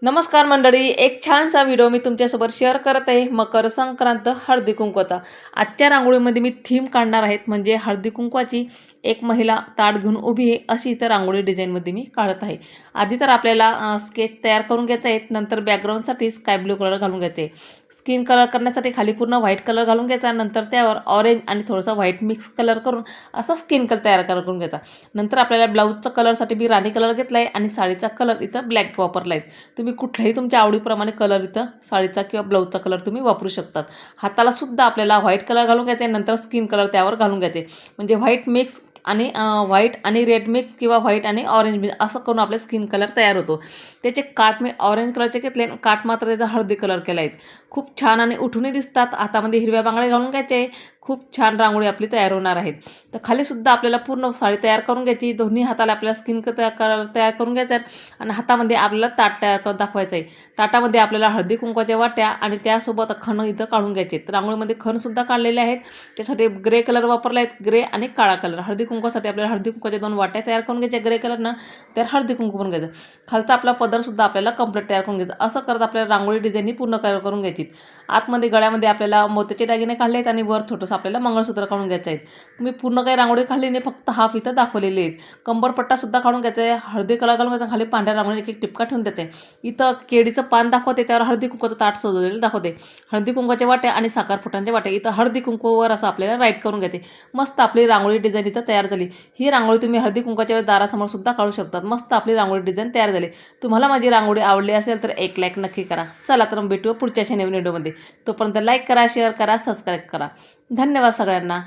नमस्कार मंडळी, एक छानसा व्हिडिओ मी तुमच्यासोबत शेअर करत आहे. मकर संक्रांत हळदी कुंकवाचा. आजच्या रांगोळीमध्ये मी थीम काढणार आहेत, म्हणजे हळदी कुंकवाची एक महिला ताट घेऊन उभी आहे अशी इथं रांगोळी डिझाईनमध्ये मी काढत आहे. आधी तर आपल्याला स्केच तयार करून घ्यायचा आहे. नंतर बॅकग्राऊंडसाठी स्काय ब्लू कलर घालून घ्यायचे आहे. स्किन कलर करण्यासाठी खाली पूर्ण व्हाईट कलर घालून घ्यायचा. नंतर त्यावर ऑरेंज आणि थोडासा व्हाईट मिक्स कलर करून असा स्किन कलर तयार करून घ्यायचा. नंतर आपल्याला ब्लाऊजचा कलरसाठी मी राणी कलर घेतला आहे आणि साडीचा कलर इथं ब्लॅक वापरला आहे. तुम्ही कुठलाही तुमच्या आवडीप्रमाणे कलर इथं साडीचा किंवा ब्लाऊजचा कलर तुम्ही वापरू शकतात. हाताला सुद्धा आपल्याला व्हाईट कलर घालून घ्यायचे, नंतर स्किन कलर त्यावर घालून घ्यायचे. म्हणजे व्हाईट मिक्स आणि व्हाईट आणि रेड मिक्स किंवा व्हाईट आणि ऑरेंज मिक्स असं करून आपले स्किन कलर तयार होतो. त्याचे काठ मी ऑरेंज कलरचे घेतले आणि काठ मात्र त्याचा हळदी कलर केला आहे. खूप छान आणि उठूनही दिसतात. हातामध्ये हिरव्या बांगड्या घालून घ्यायचे. खूप छान रांगोळी आपली तयार होणार आहेत. तर खालीसुद्धा आपल्याला पूर्ण साडी तयार करून घ्यायची. दोन्ही हाताला आपल्याला स्किन कलर तयार करून घ्यायचा आहे आणि हातामध्ये आपल्याला ताट तयार करून दाखवायचं आहे. ताटामध्ये आपल्याला हळदी कुंकवाच्या वाट्या आणि त्यासोबत खण इथं काढून घ्यायचे. तर रांगोळीमध्ये खणसुद्धा काढलेले आहेत. त्यासाठी ग्रे कलर वापरला आहे, ग्रे आणि काळा कलर. हळदी कुंकवासाठी आपल्याला हळदी कुंकवाच्या 2 वाट्या तयार करून घ्यायच्या ग्रे कलरनं. तर हळदी कुंकू पण घ्यायचं. खालचा आपला पदरसुद्धा आपल्याला कंप्लीट तयार करून घ्यायचा. असं करत आपल्याला रांगोळी डिझाईन ही पूर्ण करून घ्यायची. आतमध्ये गळ्यामध्ये आपल्याला मोत्याचे दागिने काढले आहेत आणि वर छोटंसं आपल्याला मंगळसूत्र काढून घ्यायचं आहे. मी पूर्ण काही रांगोळी काढली नाही, फक्त हाफ इथं दाखवलेले आहेत. कंबरपट्टासुद्धा काढून घ्यायचा आहे. हळदी कलर घालून घ्यायचा. खाली पांढऱ्या रांगोळी एक एक टिपका ठेवून देते. इथं केळीचं पान दाखवते, त्यावर हळदी कुंकवाचं ताट सजवलेलं दाखवते. हळदी कुंकवाच्या वाट्या आणि साखरपुड्याच्या वाट्या. इथं हळदी कुंकवावर असं आपल्याला राईट करून घ्यायचे. मस्त आपली रांगोळी डिझाईन इथं तयार झाली. ही रांगोळी तुम्ही हळदी कुंकवाच्या दारासमोर सुद्धा काढू शकतात. मस्त आपली रांगोळी डिझाईन तयार झाली. तुम्हाला माझी रांगोळी आवडली असेल तर एक लाईक नक्की करा. चला तर मग भेटू पुढच्या नवीन व्हिडिओमध्ये. तोपर्यंत लाईक करा, शेअर करा, सबस्क्राईब करा. धन्यवाद सगळ्यांना.